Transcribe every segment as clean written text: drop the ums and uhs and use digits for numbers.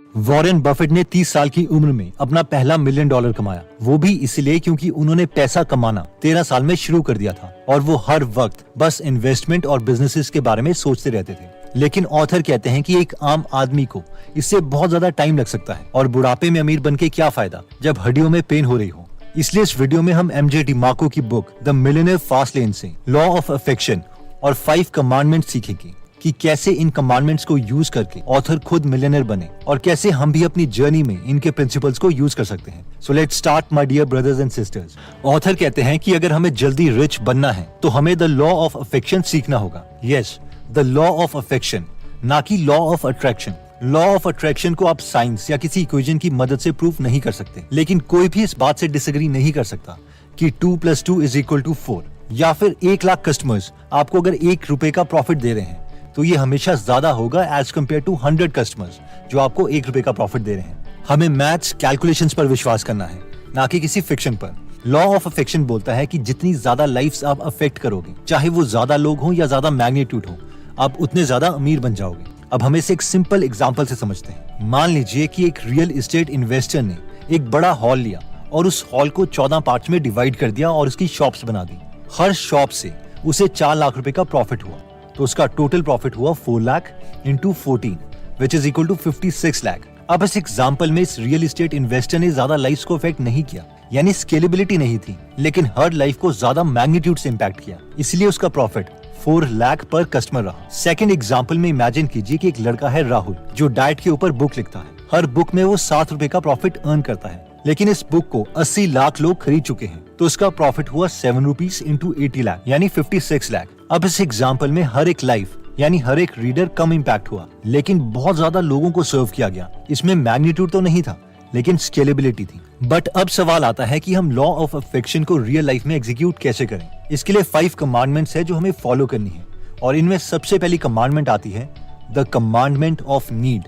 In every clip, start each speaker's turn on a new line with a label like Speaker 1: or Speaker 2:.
Speaker 1: Warren Buffett ने 30 साल की उम्र में अपना पहला $1 मिलियन कमाया, वो भी इसलिए क्योंकि उन्होंने पैसा कमाना 13 साल में शुरू कर दिया था और वो हर वक्त बस इन्वेस्टमेंट और बिजनेसेस के बारे में सोचते रहते थे। लेकिन ऑथर कहते हैं कि एक आम आदमी को इससे बहुत ज्यादा टाइम लग सकता है और बुढ़ापे में अमीर बनके क्या फायदा जब हड्डियों में पेन हो रही हो। इसलिए इस वीडियो में हम एमजे डिमार्को की book the millionaire fast lane से लॉ ऑफ अफेक्शन और 5 कमांडमेंट्स सीखेंगे कि कैसे इन कमांडमेंट्स को यूज करके ऑथर खुद मिलियनेयर बने और कैसे हम भी अपनी जर्नी में इनके प्रिंसिपल्स को यूज कर सकते हैं। So let's start my dear brothers and sisters. Author कहते हैं कि अगर हमें जल्दी रिच बनना है तो हमें द लॉ ऑफ अफेक्शन सीखना होगा। Yes, the law of affection, ना कि law of attraction. Law of attraction को आप साइंस या किसी इक्वेशन की मदद से प्रूफ नहीं कर सकते, लेकिन कोई भी इस बात से डिसएग्री नहीं कर सकता कि 2 + 2 = 4 या फिर 1 लाख कस्टमर्स आपको अगर ₹1 का प्रॉफिट दे रहे हैं तो ये हमेशा ज्यादा होगा एज कम्पेयर टू 100 कस्टमर्स जो आपको ₹1 का प्रॉफिट दे रहे हैं। हमें मैथ्स कैलकुलेशंस पर विश्वास करना है, ना कि किसी फिक्शन पर। लॉ ऑफ अफेक्शन बोलता है कि जितनी ज्यादा लाइफ्स आप अफेक्ट करोगे, चाहे वो ज्यादा लोग हों या ज्यादा मैग्नीट्यूड हो, आप उतने ज्यादा अमीर बन जाओगे। अब हम इसे एक सिंपल एग्जांपल से समझते हैं। मान लीजिए कि एक रियल एस्टेट इन्वेस्टर ने एक बड़ा हॉल लिया और उस हॉल को 14 पार्ट्स में डिवाइड कर दिया और उसकी शॉप्स बना दी। हर शॉप से उसे ₹4 लाख का प्रॉफिट हुआ, तो उसका टोटल प्रॉफिट हुआ 4 lakh into 14 which is equal to 56 lakh. अब इस एग्जांपल में इस रियल एस्टेट इन्वेस्टर ने ज्यादा लाइफ को इफेक्ट नहीं किया, यानी स्केलेबिलिटी नहीं थी, लेकिन हर लाइफ को ज्यादा मैग्नीट्यूड से इम्पैक्ट किया, इसलिए उसका प्रॉफिट 4 लाख पर कस्टमर रहा। सेकंड एग्जांपल में इमेजिन कीजिए कि एक लड़का है राहुल जो डाइट के ऊपर बुक लिखता है। हर बुक में वो ₹7 का प्रॉफिट अर्न करता है, लेकिन इस बुक को 80 लाख लोग खरीद चुके हैं, तो उसका प्रॉफिट हुआ ₹7 इंटू 80 लाख यानी 56 लाख। अब इस एग्जाम्पल में हर एक लाइफ यानी हर एक रीडर कम इम्पैक्ट हुआ, लेकिन बहुत ज्यादा लोगों को सर्व किया गया। इसमें मैग्नीट्यूड तो नहीं था, लेकिन स्केलेबिलिटी थी। बट अब सवाल आता है कि हम लॉ ऑफ अफेक्शन को रियल लाइफ में एग्जीक्यूट कैसे करें। इसके लिए 5 कमांडमेंट्स है जो हमें फॉलो करनी है, और इनमें सबसे पहली कमांडमेंट आती है the commandment of need.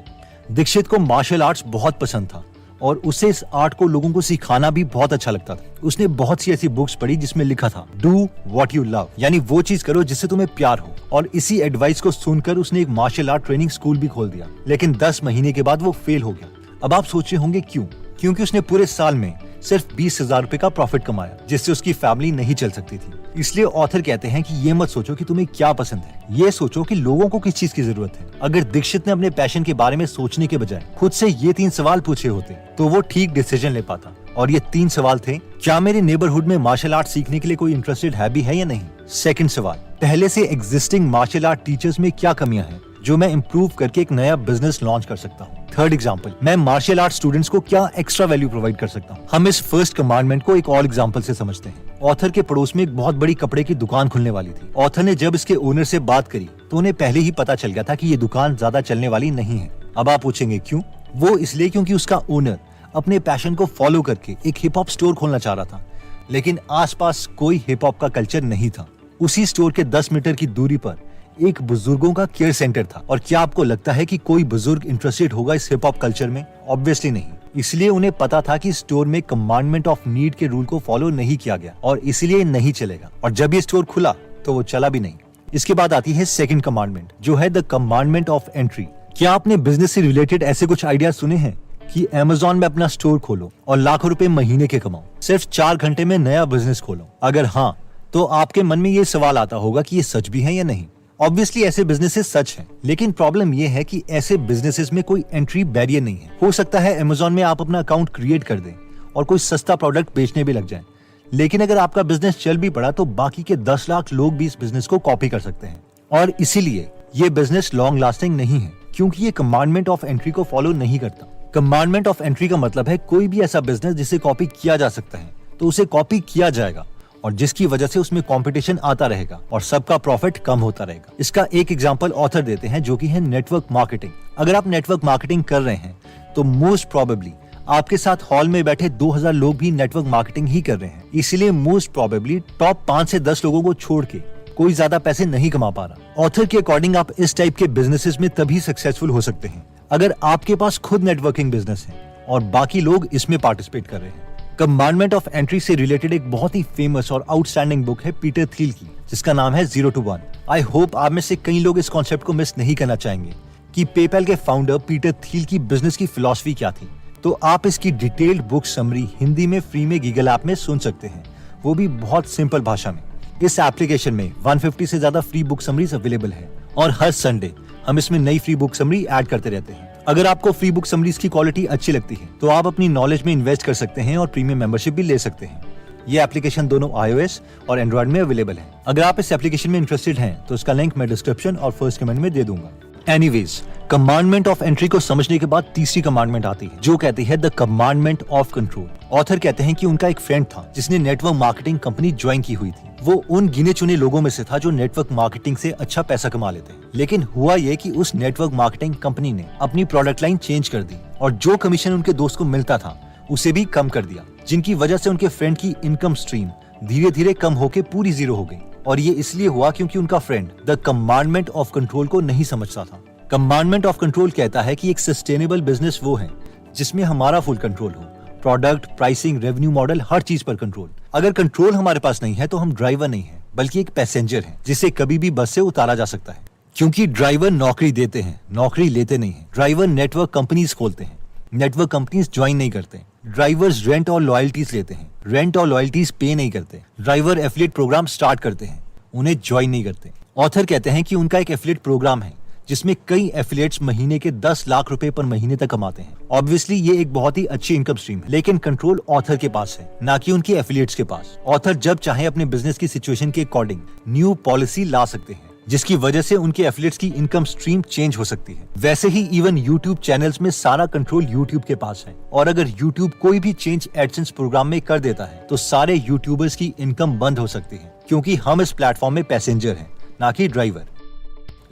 Speaker 1: Dikshit को मार्शल आर्ट्स बहुत पसंद था और उसे इस आर्ट को लोगों को सिखाना भी बहुत अच्छा लगता था। उसने बहुत सी ऐसी बुक्स पढ़ी जिसमें लिखा था डू व्हाट यू लव, यानी वो चीज करो जिससे तुम्हें प्यार हो, और इसी एडवाइस को सुनकर उसने एक मार्शल आर्ट ट्रेनिंग स्कूल भी खोल दिया। लेकिन 10 महीने के बाद वो फेल हो गया। अब आप सोच रहे होंगे क्यों? क्योंकि उसने पूरे साल में सिर्फ ₹20,000 का प्रॉफिट कमाया, जिससे उसकी फैमिली नहीं चल सकती थी। इसलिए ऑथर कहते हैं कि ये मत सोचो कि तुम्हें क्या पसंद है, ये सोचो कि लोगों को किस चीज की जरूरत है। अगर दीक्षित ने अपने पैशन के बारे में सोचने के बजाय खुद से ये 3 सवाल पूछे होते तो वो ठीक डिसीजन ले पाता। और ये 3 सवाल थे: क्या मेरे नेबरहुड में मार्शल आर्ट सीखने के लिए कोई इंटरेस्टेड है भी है या नहीं? सेकंड सवाल, पहले से एग्जिस्टिंग मार्शल आर्ट टीचर्स में क्या कमियां हैं जो मैं इम्प्रूव करके एक नया बिजनेस लॉन्च कर सकता हूँ? थर्ड एग्जाम्पल, मैं मार्शल आर्ट स्टूडेंट्स को क्या एक्स्ट्रा वैल्यू प्रोवाइड कर सकता हूँ? हम इस फर्स्ट कमांडमेंट को एक और एग्जाम्पल से समझते हैं। ऑथर के पड़ोस में एक बहुत बड़ी कपड़े की दुकान खुलने वाली थी। ऑथर ने जब इसके ओनर से बात करी तो उन्हें पहले ही पता चल गया था कि ये दुकान ज्यादा चलने वाली नहीं है। अब आप पूछेंगे क्यों? वो इसलिए क्योंकि उसका ओनर अपने पैशन को फॉलो करके एक हिप हॉप स्टोर खोलना चाह रहा था, लेकिन आसपास कोई हिप हॉप का कल्चर नहीं था। उसी स्टोर के 10 मीटर की दूरी पर एक बुजुर्गों का केयर सेंटर था। और क्या आपको लगता है कि कोई बुजुर्ग इंटरेस्टेड होगा इस हिप हॉप कल्चर में? ऑब्वियसली नहीं। इसलिए उन्हें पता था कि स्टोर में कमांडमेंट ऑफ नीड के रूल को फॉलो नहीं किया गया और इसलिए नहीं चलेगा। और जब ये स्टोर खुला तो वो चला भी नहीं। इसके बाद आती है सेकंड कमांडमेंट, जो है द कमांडमेंट ऑफ एंट्री। क्या आपने बिजनेस से रिलेटेड ऐसे कुछ आइडिया सुने हैं कि अमेज़न में अपना स्टोर खोलो और लाखों रुपए महीने के कमाओ, सिर्फ 4 घंटे में नया बिजनेस खोलो? अगर हाँ, तो आपके मन में ये सवाल आता होगा कि ये सच भी है या नहीं। ऑब्वियसली ऐसे बिजनेसेस सच हैं, लेकिन प्रॉब्लम ये है कि ऐसे बिजनेसेस में कोई एंट्री बैरियर नहीं है। हो सकता है अमेज़न में आप अपना अकाउंट क्रिएट कर दें और कोई सस्ता प्रोडक्ट बेचने भी लग जाए, लेकिन अगर आपका बिजनेस चल भी पड़ा तो बाकी के 10 लाख लोग भी इस बिजनेस को कॉपी कर सकते हैं। और इसीलिए ये बिजनेस लॉन्ग लास्टिंग नहीं है, क्योंकि ये कमांडमेंट ऑफ एंट्री को फॉलो नहीं करता। कमांडमेंट ऑफ एंट्री का मतलब है कोई भी ऐसा बिजनेस जिसे कॉपी किया जा सकता है तो उसे कॉपी किया जाएगा, और जिसकी वजह से उसमें कंपटीशन आता रहेगा और सबका प्रॉफिट कम होता रहेगा। इसका एक एग्जांपल ऑथर देते हैं, जो कि है नेटवर्क मार्केटिंग। अगर आप नेटवर्क मार्केटिंग कर रहे हैं तो मोस्ट प्रोबेबली आपके साथ हॉल में बैठे 2000 लोग भी नेटवर्क मार्केटिंग ही कर रहे हैं। इसलिए मोस्ट प्रोबेबली टॉप 5 से 10 लोगों को छोड़ के कोई ज्यादा पैसे नहीं कमा पा रहा। ऑथर के अकॉर्डिंग आप इस टाइप के बिजनेसेस में तभी सक्सेसफुल हो सकते हैं अगर आपके पास खुद नेटवर्किंग बिजनेस है और बाकी लोग इसमें पार्टिसिपेट कर रहे हैं। कमांडमेंट ऑफ एंट्री से रिलेटेड एक बहुत ही फेमस और आउटस्टैंडिंग बुक है पीटर थिल की, जिसका नाम है 0 to 1। आई होप आप में से कई लोग इस कॉन्सेप्ट को मिस नहीं करना चाहेंगे, कि पेपैल के फाउंडर पीटर थिल की बिजनेस की फिलॉसफी क्या थी। तो आप इसकी डिटेल्ड बुक समरी हिंदी में फ्री में गीगल ऐप में सुन सकते हैं, वो भी बहुत सिंपल भाषा में। इस एप्लीकेशन में 150 से ज्यादा फ्री बुक समरीज अवेलेबल है और हर संडे हम इसमें नई फ्री बुक समरी ऐड करते रहते हैं। अगर आपको फ्री बुक समरीज की क्वालिटी अच्छी लगती है तो आप अपनी नॉलेज में इन्वेस्ट कर सकते हैं और प्रीमियम मेंबरशिप भी ले सकते हैं। ये एप्लीकेशन दोनों iOS और एंड्रॉइड में अवेलेबल है। अगर आप इस एप्लीकेशन में इंटरेस्टेड हैं तो इसका लिंक मैं डिस्क्रिप्शन और फर्स्ट कमेंट में दे दूंगा। एनीवेज, कमांडमेंट ऑफ एंट्री को समझने के बाद तीसरी कमांडमेंट आती है जो कहती है the commandment of control. Author कहते हैं कि उनका एक फ्रेंड था जिसने नेटवर्क मार्केटिंग कंपनी ज्वाइन की हुई थी। वो उन गिने चुने लोगों में से था जो नेटवर्क मार्केटिंग से अच्छा पैसा कमा लेते हैं। लेकिन हुआ ये कि उस नेटवर्क मार्केटिंग कंपनी ने अपनी प्रोडक्ट लाइन चेंज कर दी और जो कमीशन उनके दोस्त को मिलता था उसे भी कम कर दिया, जिनकी वजह से उनके फ्रेंड की इनकम स्ट्रीम धीरे धीरे कम होकर पूरी जीरो हो गई। और ये इसलिए हुआ क्योंकि उनका friend the commandment of control को नहीं समझता था। कमांडमेंट ऑफ कंट्रोल कहता है कि एक सस्टेनेबल बिजनेस वो है जिसमें हमारा फुल कंट्रोल हो, प्रोडक्ट, प्राइसिंग, रेवेन्यू मॉडल, हर चीज पर कंट्रोल। अगर कंट्रोल हमारे पास नहीं है तो हम ड्राइवर नहीं है बल्कि एक पैसेंजर है जिसे कभी भी बस से उतारा जा सकता है। क्योंकि ड्राइवर नौकरी देते हैं, नौकरी लेते नहीं है। ड्राइवर नेटवर्क कंपनीज खोलते हैं, नेटवर्क कंपनीज ज्वाइन नहीं करते। ड्राइवर्स रेंट और लॉयल्टीज लेते हैं, रेंट और लॉयल्टीज पे नहीं करते। ड्राइवर एफिलिएट प्रोग्राम स्टार्ट करते हैं, उन्हें ज्वाइन नहीं करते। ऑथर कहते हैं कि उनका एक एफिलिएट प्रोग्राम है जिसमें कई एफिलिएट्स महीने के 10 लाख रुपए पर महीने तक कमाते हैं। ऑब्वियसली ये एक बहुत ही अच्छी इनकम स्ट्रीम है, लेकिन कंट्रोल ऑथर के पास है, ना कि उनके एफिलिएट्स के पास। ऑथर जब चाहे अपने बिजनेस की सिचुएशन के अकॉर्डिंग न्यू पॉलिसी ला सकते हैं जिसकी वजह से उनके एफिलिएट्स की इनकम स्ट्रीम चेंज हो सकती है। वैसे ही इवन यूट्यूब चैनल्स में सारा कंट्रोल यूट्यूब के पास है और अगर यूट्यूब कोई भी चेंज एडसेंस प्रोग्राम में कर देता है तो सारे यूट्यूबर्स की इनकम बंद हो सकती है, क्योंकि हम इस प्लेटफॉर्म में पैसेंजर हैं, ना कि ड्राइवर।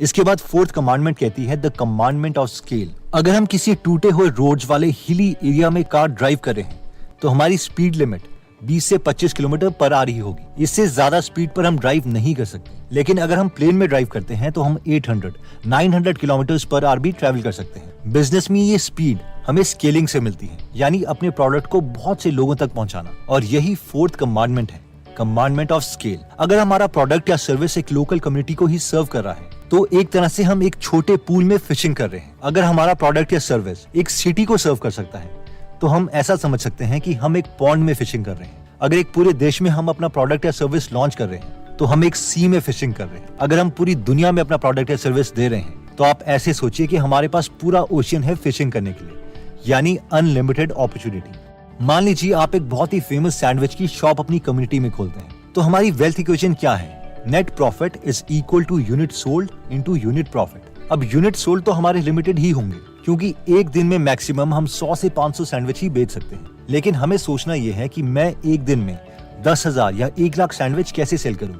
Speaker 1: इसके बाद फोर्थ कमांडमेंट कहती है द कमांडमेंट ऑफ स्केल। अगर हम किसी टूटे हुए रोड्स वाले हिली एरिया में कार ड्राइव कर रहे हैं तो हमारी स्पीड लिमिट 20 से 25 किलोमीटर पर आ रही होगी। इससे ज्यादा स्पीड पर हम ड्राइव नहीं कर सकते। लेकिन अगर हम प्लेन में ड्राइव करते हैं तो हम 800-900 किलोमीटर पर आवर भी ट्रैवल कर सकते हैं। बिजनेस में ये स्पीड हमें स्केलिंग से मिलती है, यानी अपने प्रोडक्ट को बहुत से लोगों तक पहुंचाना। और यही फोर्थ कमांडमेंट है, कमांडमेंट ऑफ स्केल। अगर हमारा प्रोडक्ट या सर्विस एक लोकल कम्युनिटी को ही सर्व कर रहा है तो एक तरह से हम एक छोटे पूल में फिशिंग कर रहे हैं। अगर हमारा प्रोडक्ट या सर्विस एक सिटी को सर्व कर सकता है तो हम ऐसा समझ सकते हैं कि हम एक पॉन्ड में फिशिंग कर रहे हैं। अगर एक पूरे देश में हम अपना प्रोडक्ट या सर्विस लॉन्च कर रहे हैं तो हम एक सी में फिशिंग कर रहे हैं। अगर हम पूरी दुनिया में अपना प्रोडक्ट या सर्विस दे रहे हैं तो आप ऐसे सोचिए कि हमारे पास पूरा ओशियन है फिशिंग करने के लिए, यानी अनलिमिटेड अपॉर्चुनिटी। मान लीजिए आप एक बहुत ही फेमस सैंडविच की शॉप अपनी कम्युनिटी में खोलते हैं, तो हमारी वेल्थ इक्वेशन क्या है? Net profit is equal to unit sold into unit profit. अब यूनिट सोल्ड तो हमारे लिमिटेड ही होंगे क्योंकि एक दिन में मैक्सिमम हम 100 से 500 सैंडविच ही बेच सकते हैं। लेकिन हमें सोचना यह है कि मैं एक दिन में 10,000 या 1 लाख सैंडविच कैसे सेल करूं?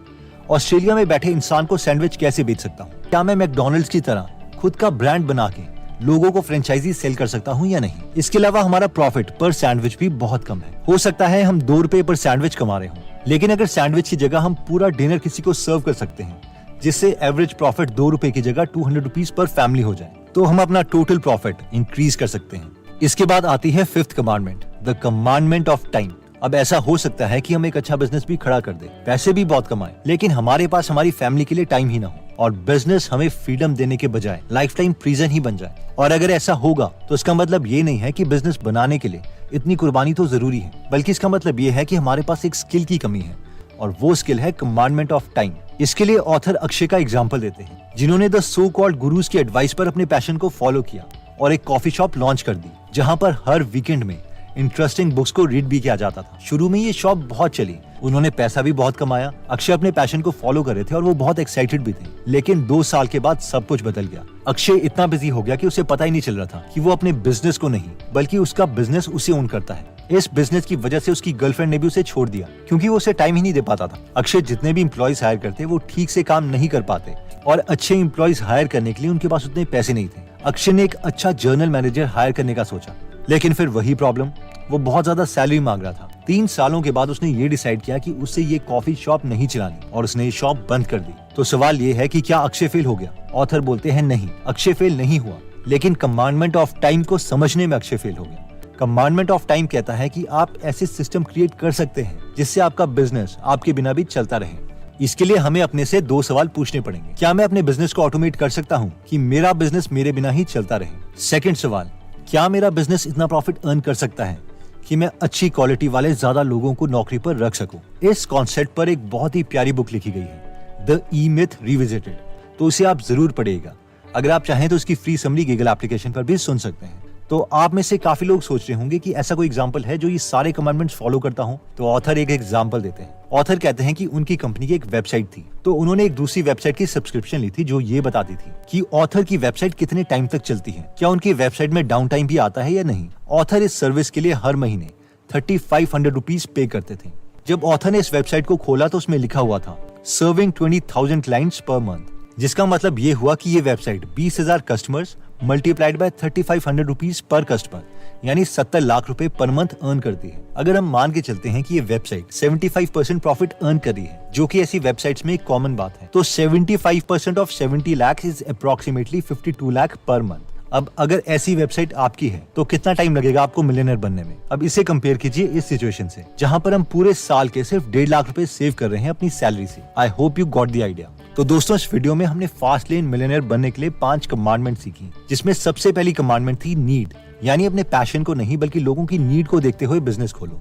Speaker 1: ऑस्ट्रेलिया में बैठे इंसान को सैंडविच कैसे बेच सकता हूं? क्या मैं मैकडॉनल्ड्स की तरह खुद का ब्रांड बना के लोगों को फ्रेंचाइजी सेल कर सकता हूं या नहीं? इसके अलावा हमारा प्रॉफिट पर सैंडविच भी बहुत कम है। हो सकता है हम 2 रुपए पर सैंडविच कमा रहे हों, लेकिन अगर सैंडविच की जगह हम पूरा डिनर किसी को सर्व कर सकते हैं जिससे एवरेज प्रॉफिट 2 रुपए की जगह 200 रुपीज पर फैमिली हो जाए, तो हम अपना टोटल प्रॉफिट इंक्रीज कर सकते हैं। इसके बाद आती है fifth commandment, the commandment of time. अब ऐसा हो सकता है कि हम एक अच्छा बिजनेस भी खड़ा कर दे, पैसे भी बहुत कमाएं, लेकिन हमारे पास हमारी फैमिली के लिए टाइम ही ना हो और बिजनेस हमें फ्रीडम देने के बजाय लाइफ टाइम प्रिजन ही बन जाए। और अगर ऐसा होगा तो इसका मतलब ये नहीं है कि बिजनेस बनाने के लिए इतनी कुर्बानी तो जरूरी है, बल्कि इसका मतलब ये है कि हमारे पास एक स्किल की कमी है और वो स्किल है कमांडमेंट ऑफ टाइम। इसके लिए ऑथर अक्षय का एग्जाम्पल देते हैं, जिन्होंने द सो कॉल्ड गुरुज की एडवाइस पर अपने पैशन को फॉलो किया और एक कॉफी शॉप लॉन्च कर दी जहां पर हर वीकेंड में इंटरेस्टिंग बुक्स को रीड भी किया जाता था। शुरू में ये शॉप बहुत चली, उन्होंने पैसा भी बहुत कमाया। अक्षय अपने पैशन को फॉलो कर रहे थे और वो बहुत एक्साइटेड भी थे, लेकिन 2 साल के बाद सब कुछ बदल गया। अक्षय इतना बिजी हो गया कि उसे पता ही नहीं चल रहा था कि वो अपने बिजनेस को नहीं बल्कि उसका बिजनेस उसे ओन करता है। इस बिजनेस की वजह से उसकी गर्लफ्रेंड ने भी उसे छोड़ दिया क्योंकि वो उसे टाइम ही नहीं दे पाता था। अक्षय जितने भी एम्प्लॉइज हायर करते वो ठीक से काम नहीं कर पाते और अच्छे एम्प्लॉइज हायर करने के लिए उनके पास उतने पैसे नहीं थे। अक्षय ने एक अच्छा जर्नल मैनेजर हायर करने का सोचा, लेकिन फिर वही प्रॉब्लम, वो बहुत ज्यादा सैलरी मांग रहा था। 3 सालों के बाद उसने ये डिसाइड किया कि उससे ये कॉफी शॉप नहीं चलानी और उसने ये शॉप बंद कर दी। तो सवाल ये है कि क्या अक्षय फेल हो गया? ऑथर बोलते हैं नहीं, अक्षय फेल नहीं हुआ, लेकिन कमांडमेंट ऑफ टाइम को समझने में अक्षय फेल हो गया। कमांडमेंट ऑफ टाइम कहता है कि आप ऐसे सिस्टम क्रिएट कर सकते हैं जिससे आपका बिजनेस आपके बिना भी चलता रहे। इसके लिए हमें अपने से 2 सवाल पूछने पड़ेंगे। क्या मैं अपने बिजनेस को ऑटोमेट कर सकता हूँ कि मेरा बिजनेस मेरे बिना ही चलता रहे? सेकंड सवाल, क्या मेरा बिजनेस इतना प्रॉफिट अर्न कर सकता है कि मैं अच्छी क्वालिटी वाले ज्यादा लोगों को नौकरी पर रख सकूं? इस कॉन्सेप्ट पर एक बहुत ही प्यारी बुक लिखी गई है, द ई मिथ रिविजिटेड, तो उसे आप जरूर पढ़िएगा। अगर आप चाहें तो इसकी फ्री समरी गूगल एप्लीकेशन पर भी सुन सकते हैं। तो आप में से काफी लोग सोच रहे होंगे कि ऐसा कोई एग्जाम्पल है जो ये सारे कमांडमेंट्स फॉलो करता हो। तो ऑथर एक एग्जाम्पल देते हैं। ऑथर कहते हैं कि उनकी कंपनी की एक वेबसाइट थी, तो उन्होंने एक दूसरी वेबसाइट की सब्सक्रिप्शन ली थी जो ये बताती थी कि ऑथर की वेबसाइट कितने टाइम तक चलती है, क्या उनकी वेबसाइट में डाउन टाइम भी आता है या नहीं। ऑथर इस सर्विस के लिए हर महीने 3500 रुपीज पे करते थे। जब ऑथर ने इस वेबसाइट को खोला तो उसमें लिखा हुआ था सर्विंग 20,000 क्लाइंट्स पर मंथ, जिसका मतलब ये हुआ कि ये website 20,000 customers multiplied by 3500 rupees per customer, यानी 70 लाख रुपए पर मंथ अर्न करती है। अगर हम मान के चलते हैं कि ये वेबसाइट 75% प्रॉफिट अर्न कर रही है, जो कि ऐसी वेबसाइट्स में एक कॉमन बात है, तो 75% of 70 lakh is approximately 52 lakh per month. अब अगर ऐसी वेबसाइट आपकी है तो कितना टाइम लगेगा आपको मिलियनर बनने में? अब इसे कंपेयर कीजिए इस सिचुएशन से, जहां पर हम पूरे साल के सिर्फ 1.5 लाख रुपए सेव कर रहे हैं अपनी सैलरी से। I hope you got the idea. तो दोस्तों, इस वीडियो में हमने फास्ट लेन मिलियनर बनने के लिए 5 कमांडमेंट सीखी, जिसमें सबसे पहली कमांडमेंट थी नीड, यानी अपने पैशन को नहीं बल्कि लोगों की नीड को देखते हुए बिजनेस खोलो।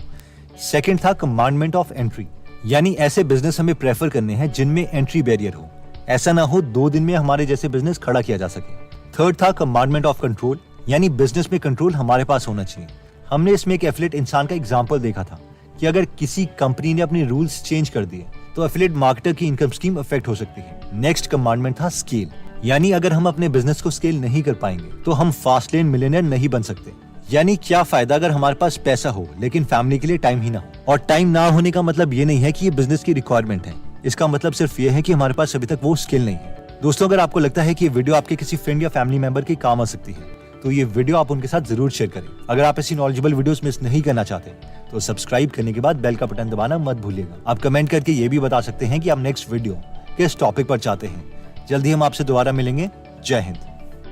Speaker 1: सेकंड था कमांडमेंट ऑफ एंट्री, यानी ऐसे बिजनेस हमें प्रेफर करने हैं जिनमें एंट्री बैरियर हो, ऐसा ना हो 2 दिन में हमारे जैसे बिजनेस खड़ा किया जा सके। थर्ड था कमांडमेंट ऑफ कंट्रोल, यानी बिजनेस में कंट्रोल हमारे पास होना चाहिए। हमने इसमें एक एफिलिएट इंसान का एग्जांपल देखा था कि अगर किसी कंपनी ने अपने रूल्स चेंज कर दिए तो एफिलिएट मार्केटर की इनकम स्कीम अफेक्ट हो सकती है। नेक्स्ट कमांडमेंट था स्केल, यानी अगर हम अपने बिजनेस को स्केल नहीं कर पाएंगे तो हम फास्ट लेन मिलियनर नहीं बन सकते। यानी क्या फायदा अगर हमारे पास पैसा हो लेकिन फैमिली के लिए टाइम ही ना हो। और टाइम ना होने का मतलब ये नहीं है कि ये बिजनेस की रिक्वायरमेंट है, इसका मतलब सिर्फ ये है कि हमारे पास अभी तक वो स्किल नहीं है। दोस्तों, अगर आपको लगता है कि ये वीडियो आपके किसी फ्रेंड या फैमिली मेंबर के काम आ सकती है तो ये वीडियो आप उनके साथ जरूर शेयर करें। अगर आप ऐसी नॉलेजेबल वीडियोस मिस नहीं करना चाहते तो सब्सक्राइब करने के बाद बेल का बटन दबाना मत भूलिएगा। आप कमेंट करके ये भी बता सकते हैं कि आप नेक्स्ट वीडियो किस टॉपिक पर चाहते हैं। जल्दी हम आपसे दोबारा मिलेंगे। जय हिंद।